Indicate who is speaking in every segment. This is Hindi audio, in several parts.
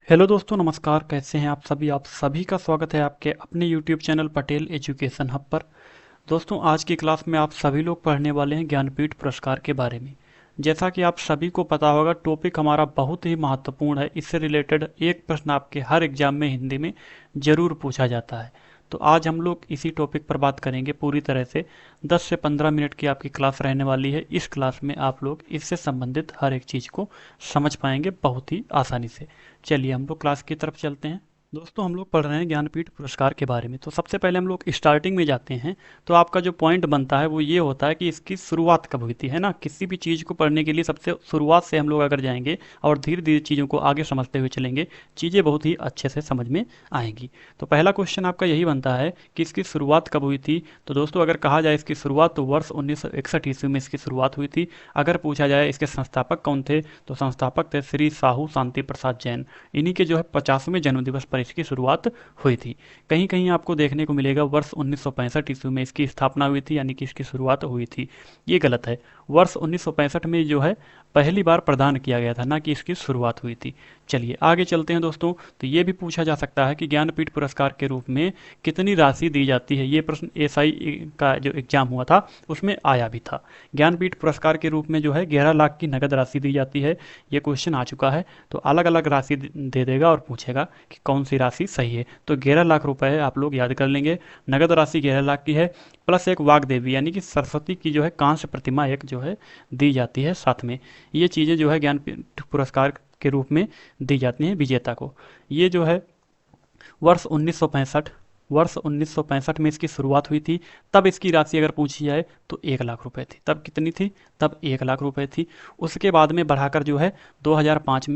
Speaker 1: हेलो दोस्तों, नमस्कार। कैसे हैं आप सभी का स्वागत है आपके अपने YouTube channel Patel education hub पर। दोस्तों, आज की क्लास में आप सभी लोग पढ़ने वाले हैं ज्ञानपीठ पुरस्कार के बारे में। जैसा कि आप सभी को पता होगा, टॉपिक हमारा बहुत ही महत्वपूर्ण है। इससे रिलेटेड एक प्रश्न आपके हर एग्जाम में हिंदी में जरूर पूछा जाता है। तो आज हम लोग इसी टॉपिक पर बात करेंगे पूरी तरह से। 10 से 15 मिनट की आपकी क्लास रहने वाली है। इस क्लास में आप लोग इससे संबंधित हर एक चीज़ को समझ पाएंगे बहुत ही आसानी से। चलिए हम लोग क्लास की तरफ चलते हैं। दोस्तों, हम लोग पढ़ रहे हैं ज्ञानपीठ पुरस्कार के बारे में। तो सबसे पहले हम लोग स्टार्टिंग में जाते हैं। तो आपका जो पॉइंट बनता है वो ये होता है कि इसकी शुरुआत कब हुई थी, है ना। किसी भी चीज़ को पढ़ने के लिए सबसे शुरुआत से हम लोग अगर जाएंगे और धीरे धीरे चीज़ों को आगे समझते हुए चलेंगे, चीज़ें बहुत ही अच्छे से समझ में आएंगी। तो पहला क्वेश्चन आपका यही बनता है कि इसकी शुरुआत कब हुई थी। तो दोस्तों, अगर कहा जाए इसकी शुरुआत, तो वर्ष 1961 ईस्वी में इसकी शुरुआत हुई थी। अगर पूछा जाए इसके संस्थापक कौन थे, तो संस्थापक थे श्री साहू शांति प्रसाद जैन। इन्हीं के जो है 50वें जन्मदिवस पर इसकी शुरुआत हुई थी। कहीं कहीं आपको देखने को मिलेगा वर्ष 1965 ईस्वी में इसकी स्थापना हुई थी, यानी कि इसकी शुरुआत हुई थी। ये गलत है। वर्ष 1965 में जो है पहली बार प्रदान किया गया था, ना कि इसकी शुरुआत हुई थी। चलिए आगे चलते हैं दोस्तों। तो ये भी पूछा जा सकता है कि ज्ञानपीठ पुरस्कार के रूप में कितनी राशि दी जाती है। ये प्रश्न एसआई का जो एग्जाम हुआ था उसमें आया भी था। ज्ञानपीठ पुरस्कार के रूप में जो है 11 लाख की नगद राशि दी जाती है। ये क्वेश्चन आ चुका है। तो अलग अलग राशि दे देगा और पूछेगा कि कौन सी राशि सही है। तो 11 लाख रुपए आप लोग याद कर लेंगे। नगद राशि 11 लाख की है, प्लस एक वाग देवी यानी कि सरस्वती की जो है कांस्य प्रतिमा एक जो है दी जाती है साथ में। ये चीज़ें जो है ज्ञानपीठ पुरस्कार के रूप में दी जाती हैं विजेता को। ये जो है वर्ष 1965, वर्ष 1965 में इसकी शुरुआत हुई थी। तब इसकी राशि अगर पूछी जाए तो 1 लाख रुपए थी। तब कितनी थी? तब 1 लाख रुपए थी। उसके बाद में बढ़ाकर जो है 2005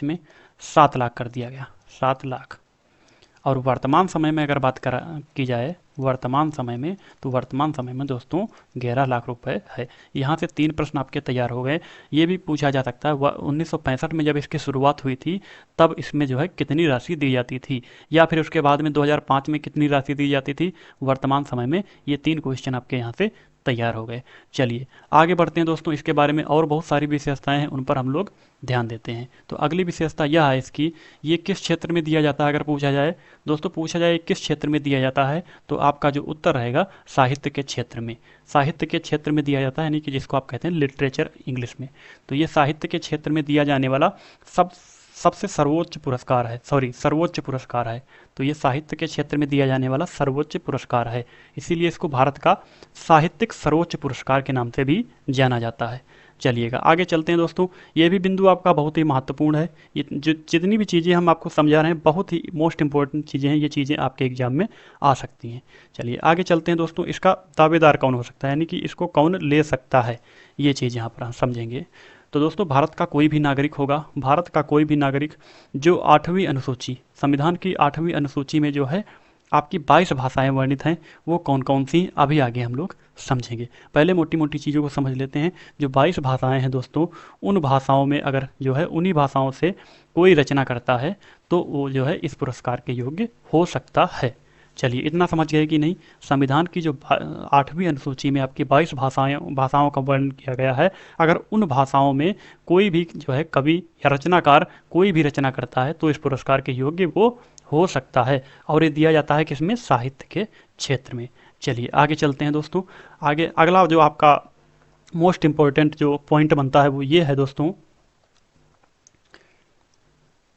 Speaker 1: में 7 लाख कर दिया गया। 7 लाख। और वर्तमान समय में अगर बात करा की जाए वर्तमान समय में, तो वर्तमान समय में दोस्तों 11 लाख रुपए है। यहाँ से 3 प्रश्न आपके तैयार हो गए। ये भी पूछा जा सकता है 1965 में जब इसकी शुरुआत हुई थी तब इसमें जो है कितनी राशि दी जाती थी, या फिर उसके बाद में 2005 में कितनी राशि दी जाती थी वर्तमान समय में। ये 3 क्वेश्चन आपके यहाँ से तैयार हो गए। चलिए आगे बढ़ते हैं दोस्तों। इसके बारे में और बहुत सारी विशेषताएं हैं, उन पर हम लोग ध्यान देते हैं। तो अगली विशेषता यह है इसकी, ये किस क्षेत्र में दिया जाता है अगर पूछा जाए। दोस्तों, पूछा जाए किस क्षेत्र में दिया जाता है, तो आपका जो उत्तर रहेगा साहित्य के क्षेत्र में। साहित्य के क्षेत्र में दिया जाता है, यानी कि जिसको आप कहते हैं लिटरेचर इंग्लिश में। तो ये साहित्य के क्षेत्र में दिया जाने वाला सब सबसे सर्वोच्च पुरस्कार है, सर्वोच्च पुरस्कार है। तो ये साहित्य के क्षेत्र में दिया जाने वाला सर्वोच्च पुरस्कार है। इसीलिए इसको भारत का साहित्यिक सर्वोच्च पुरस्कार के नाम से भी जाना जाता है। चलिएगा आगे चलते हैं दोस्तों। ये भी बिंदु आपका बहुत ही महत्वपूर्ण है। ये जो जितनी भी चीज़ें हम आपको समझा रहे हैं बहुत ही मोस्ट इंपॉर्टेंट चीज़ें हैं। ये चीज़ें आपके एग्जाम में आ सकती हैं। चलिए आगे चलते हैं दोस्तों। इसका दावेदार कौन हो सकता है, यानी कि इसको कौन ले सकता है, ये चीज़ यहाँ पर हम समझेंगे। तो दोस्तों, भारत का कोई भी नागरिक होगा, भारत का कोई भी नागरिक जो 8वीं अनुसूची, संविधान की 8वीं अनुसूची में जो है आपकी 22 भाषाएं वर्णित हैं, वो कौन कौन सी अभी आगे हम लोग समझेंगे। पहले मोटी मोटी चीज़ों को समझ लेते हैं। जो 22 भाषाएं हैं दोस्तों, उन भाषाओं में अगर जो है उन्हीं भाषाओं से कोई रचना करता है तो वो जो है इस पुरस्कार के योग्य हो सकता है। चलिए इतना समझ गए कि नहीं। संविधान की जो 8वीं अनुसूची में आपकी 22 भाषाओं का वर्णन किया गया है, अगर उन भाषाओं में कोई भी जो है कवि या रचनाकार कोई भी रचना करता है तो इस पुरस्कार के योग्य वो हो सकता है। और ये दिया जाता है किसमें? साहित्य के क्षेत्र में। चलिए आगे चलते हैं दोस्तों। आगे अगला जो आपका मोस्ट इम्पोर्टेंट जो पॉइंट बनता है वो ये है दोस्तों।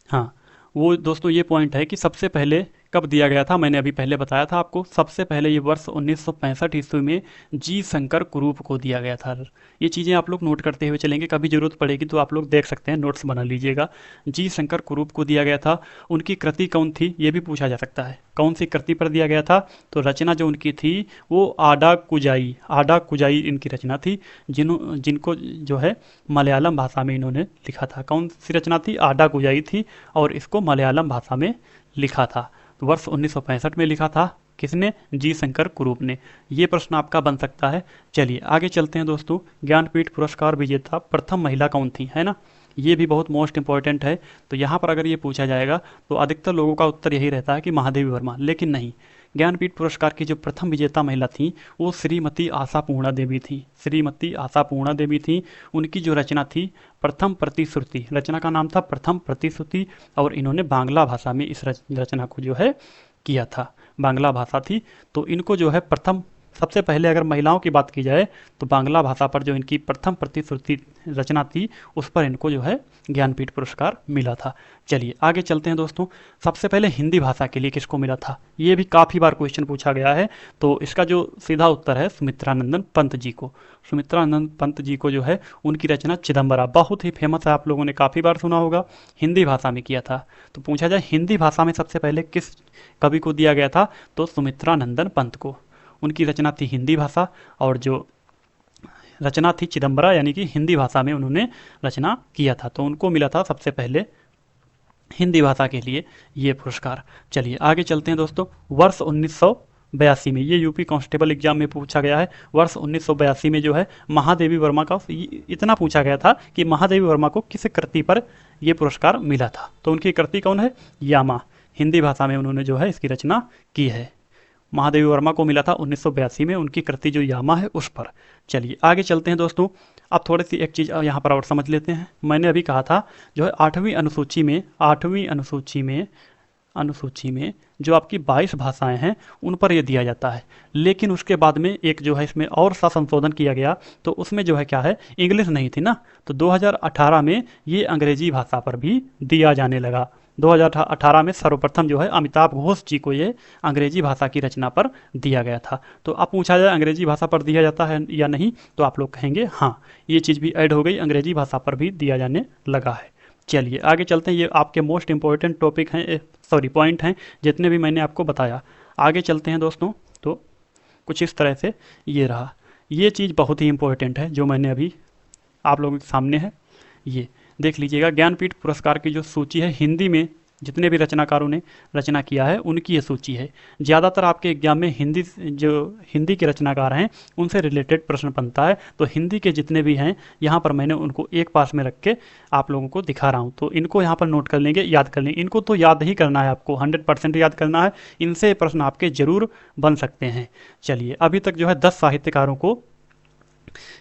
Speaker 1: हाँ, वो दोस्तों ये पॉइंट है कि सबसे पहले कब दिया गया था। मैंने अभी पहले बताया था आपको, सबसे पहले ये वर्ष 1965 ईस्वी में जी शंकर कुरूप को दिया गया था। ये चीज़ें आप लोग नोट करते हुए चलेंगे, कभी ज़रूरत पड़ेगी तो आप लोग देख सकते हैं, नोट्स बना लीजिएगा। जी शंकर कुरूप को दिया गया था। उनकी कृति कौन थी, ये भी पूछा जा सकता है, कौन सी कृति पर दिया गया था। तो रचना जो उनकी थी वो आडा कुजाई इनकी रचना थी, जिनको जो है मलयालम भाषा में इन्होंने लिखा था। कौन सी रचना थी? आडा कुजाई थी, और इसको मलयालम भाषा में लिखा था। तो वर्ष 1965 में लिखा था। किसने? जी शंकर कुरूप ने। ये प्रश्न आपका बन सकता है। चलिए आगे चलते हैं दोस्तों। ज्ञानपीठ पुरस्कार विजेता प्रथम महिला कौन थी, है ना। ये भी बहुत मोस्ट इंपॉर्टेंट है। तो यहाँ पर अगर ये पूछा जाएगा तो अधिकतर लोगों का उत्तर यही रहता है कि महादेवी वर्मा, लेकिन नहीं। ज्ञानपीठ पुरस्कार की जो प्रथम विजेता महिला थी वो श्रीमती आशापूर्णा देवी थी। श्रीमती आशापूर्णा देवी थी। उनकी जो रचना थी प्रथम प्रतिश्रुति, रचना का नाम था प्रथम प्रतिश्रुति, और इन्होंने बांग्ला भाषा में इस रचना को जो है किया था। बांग्ला भाषा थी, तो इनको जो है प्रथम, सबसे पहले अगर महिलाओं की बात की जाए तो बांग्ला भाषा पर जो इनकी प्रथम प्रतिश्रुति रचना थी उस पर इनको जो है ज्ञानपीठ पुरस्कार मिला था। चलिए आगे चलते हैं दोस्तों। सबसे पहले हिंदी भाषा के लिए किसको मिला था, ये भी काफ़ी बार क्वेश्चन पूछा गया है, तो इसका जो सीधा उत्तर है सुमित्रानंदन पंत जी को। सुमित्रानंदन पंत जी को जो है उनकी रचना चिदम्बरा बहुत ही फेमस है, आप लोगों ने काफ़ी बार सुना होगा, हिंदी भाषा में किया था। तो पूछा जाए हिंदी भाषा में सबसे पहले किस कवि को दिया गया था, तो सुमित्रानंदन पंत को। उनकी रचना थी हिंदी भाषा, और जो रचना थी चिदम्बरा, यानी कि हिंदी भाषा में उन्होंने रचना किया था, तो उनको मिला था सबसे पहले हिंदी भाषा के लिए ये पुरस्कार। चलिए आगे चलते हैं दोस्तों। वर्ष 1982 में, ये यूपी कांस्टेबल एग्जाम में पूछा गया है, वर्ष 1982 में जो है महादेवी वर्मा का, इतना पूछा गया था कि महादेवी वर्मा को किस कृति पर ये पुरस्कार मिला था, तो उनकी कृति कौन है, यामा। हिंदी भाषा में उन्होंने जो है इसकी रचना की है। महादेवी वर्मा को मिला था 1982 में, उनकी कृति जो यामा है उस पर। चलिए आगे चलते हैं दोस्तों। अब थोड़ी सी एक चीज़ यहाँ पर और समझ लेते हैं। मैंने अभी कहा था जो है 8वीं अनुसूची में जो आपकी 22 भाषाएं हैं उन पर ये दिया जाता है, लेकिन उसके बाद में एक जो है इसमें और सा संशोधन किया गया, तो उसमें जो है क्या है, इंग्लिश नहीं थी ना, तो 2018 में ये अंग्रेजी भाषा पर भी दिया जाने लगा। 2018 में सर्वप्रथम जो है अमिताभ घोष जी को ये अंग्रेजी भाषा की रचना पर दिया गया था। तो अब पूछा जाए अंग्रेजी भाषा पर दिया जाता है या नहीं, तो आप लोग कहेंगे हाँ, ये चीज़ भी ऐड हो गई, अंग्रेजी भाषा पर भी दिया जाने लगा है। चलिए आगे चलते हैं। ये आपके मोस्ट इंपॉर्टेंट टॉपिक हैं, पॉइंट हैं जितने भी मैंने आपको बताया। आगे चलते हैं दोस्तों। तो कुछ इस तरह से ये रहा, ये चीज़ बहुत ही इंपॉर्टेंट है जो मैंने अभी आप लोगों के सामने है, ये देख लीजिएगा। ज्ञानपीठ पुरस्कार की जो सूची है, हिंदी में जितने भी रचनाकारों ने रचना किया है उनकी ये सूची है। ज़्यादातर आपके एग्जाम में हिंदी के रचनाकार हैं उनसे रिलेटेड प्रश्न बनता है, तो हिंदी के जितने भी हैं यहाँ पर मैंने उनको एक पास में रख के आप लोगों को दिखा रहा हूँ, तो इनको यहाँ पर नोट कर लेंगे, याद कर लेंगे। इनको तो याद ही करना है आपको, 100% याद करना है, इनसे प्रश्न आपके जरूर बन सकते हैं। चलिए अभी तक जो है 10 साहित्यकारों को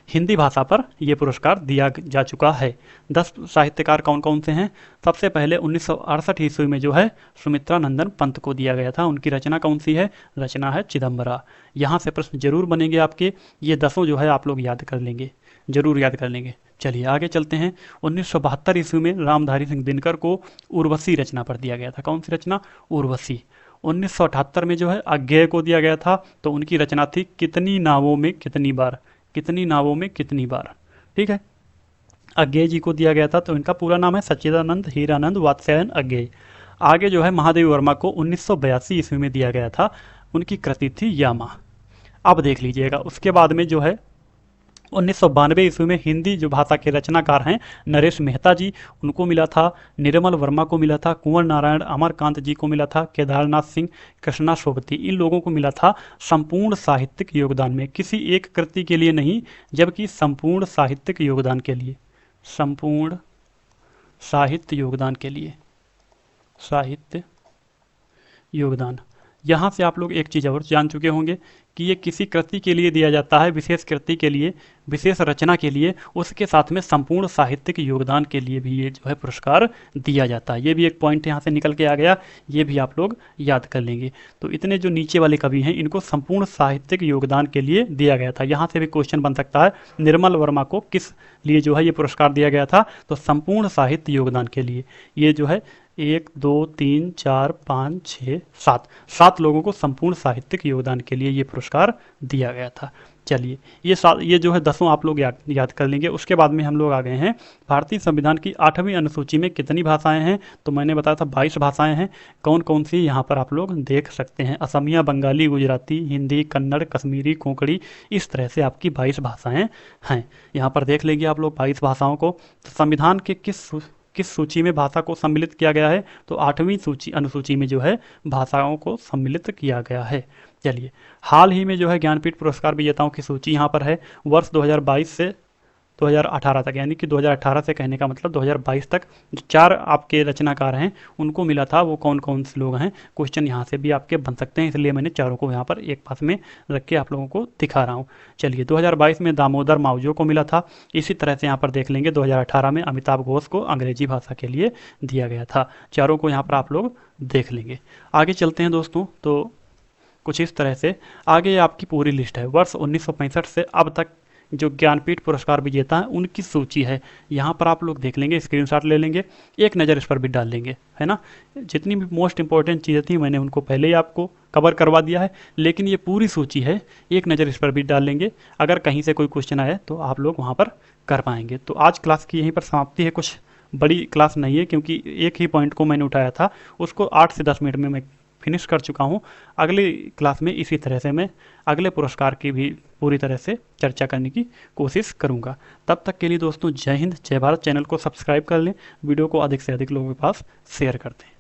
Speaker 1: हिंदी भाषा पर यह पुरस्कार दिया जा चुका है। 10 साहित्यकार कौन कौन से हैं? सबसे पहले 1968 ईस्वी में जो है सुमित्रानंदन पंत को दिया गया था। उनकी रचना कौन सी है? रचना है चिदम्बरा। यहाँ से प्रश्न जरूर बनेंगे आपके, ये 10 जो है आप लोग याद कर लेंगे, जरूर याद कर लेंगे। चलिए आगे चलते हैं। 1972 ईस्वी में रामधारी सिंह दिनकर को उर्वशी रचना पर दिया गया था। कौन सी रचना? उर्वशी। 1978 में जो है अज्ञेय को दिया गया था, तो उनकी रचना थी कितनी नावों में कितनी बार। कितनी नावों में कितनी बार, ठीक है, अज्ञेय जी को दिया गया था। तो इनका पूरा नाम है सच्चिदानंद हीरानंद वात्स्यायन अज्ञेय। आगे जो है महादेवी वर्मा को 1982 ईस्वी में दिया गया था, उनकी कृति थी यामा। अब देख लीजिएगा, उसके बाद में जो है 1992 ईस्वी में हिंदी जो भाषा के रचनाकार हैं नरेश मेहता जी, उनको मिला था। निर्मल वर्मा को मिला था। कुंवर नारायण अमरकांत जी को मिला था। केदारनाथ सिंह, कृष्णा सोबती, इन लोगों को मिला था संपूर्ण साहित्यिक योगदान में, किसी एक कृति के लिए नहीं, जबकि संपूर्ण साहित्यिक योगदान के लिए, संपूर्ण साहित्य योगदान के लिए, साहित्य योगदान। यहाँ से आप लोग एक चीज़ और जान चुके होंगे कि ये किसी कृति के लिए दिया जाता है, विशेष कृति के लिए, विशेष रचना के लिए, उसके साथ में संपूर्ण साहित्यिक योगदान के लिए भी ये जो है पुरस्कार दिया जाता है। ये भी एक पॉइंट यहाँ से निकल के आ गया, ये भी आप लोग याद कर लेंगे। तो इतने जो नीचे वाले कवि हैं इनको संपूर्ण साहित्यिक योगदान के लिए दिया गया था। यहाँ से भी क्वेश्चन बन सकता है, निर्मल वर्मा को किस लिए जो है ये पुरस्कार दिया गया था? तो संपूर्ण साहित्य योगदान के लिए। ये जो है 1 2 3 4 5 6 7 लोगों को संपूर्ण साहित्यिक योगदान के लिए ये पुरस्कार दिया गया था। चलिए ये जो है 10 आप लोग याद कर लेंगे। उसके बाद में हम लोग आ गए हैं भारतीय संविधान की 8वीं अनुसूची में कितनी भाषाएं हैं? तो मैंने बताया था 22 भाषाएं हैं। कौन कौन सी यहाँ पर आप लोग देख सकते हैं? असमिया, बंगाली, गुजराती, हिंदी, कन्नड़, कश्मीरी, कोंकणी, इस तरह से आपकी 22 भाषाएं हैं। यहाँ पर देख लेंगे आप लोग 22 भाषाओं को। तो संविधान के किस सूची में भाषा को सम्मिलित किया गया है? तो 8वीं अनुसूची में जो है भाषाओं को सम्मिलित किया गया है। चलिए हाल ही में जो है ज्ञानपीठ पुरस्कार विजेताओं की सूची यहाँ पर है। वर्ष 2022 से 2018 तक, यानी कि 2018 से कहने का मतलब 2022 तक जो 4 आपके रचनाकार हैं उनको मिला था, वो कौन कौन से लोग हैं। क्वेश्चन यहाँ से भी आपके बन सकते हैं, इसलिए मैंने चारों को यहाँ पर एक पास में रख के आप लोगों को दिखा रहा हूँ। चलिए, 2022 में दामोदर मावजो को मिला था। इसी तरह से यहाँ पर देख लेंगे 2018 में अमिताभ घोष को अंग्रेजी भाषा के लिए दिया गया था। चारों को यहाँ पर आप लोग देख लेंगे। आगे चलते हैं दोस्तों, तो कुछ इस तरह से आगे आपकी पूरी लिस्ट है। वर्ष 1965 से अब तक जो ज्ञानपीठ पुरस्कार विजेता हैं उनकी सूची है। यहाँ पर आप लोग देख लेंगे, स्क्रीनशॉट ले लेंगे, एक नज़र इस पर भी डाल लेंगे, है ना। जितनी भी मोस्ट इंपॉर्टेंट चीज़ें थी मैंने उनको पहले ही आपको कवर करवा दिया है, लेकिन ये पूरी सूची है, एक नज़र इस पर भी डाल लेंगे। अगर कहीं से कोई क्वेश्चन आए तो आप लोग वहाँ पर कर पाएंगे। तो आज क्लास की यहीं पर समाप्ति है। कुछ बड़ी क्लास नहीं है, क्योंकि एक ही पॉइंट को मैंने उठाया था, उसको 8 से 10 मिनट में मैं फिनिश कर चुका हूँ। अगली क्लास में इसी तरह से मैं अगले पुरस्कार की भी पूरी तरह से चर्चा करने की कोशिश करूँगा। तब तक के लिए दोस्तों, जय हिंद, जय भारत। चैनल को सब्सक्राइब कर लें, वीडियो को अधिक से अधिक लोगों के पास शेयर कर दें।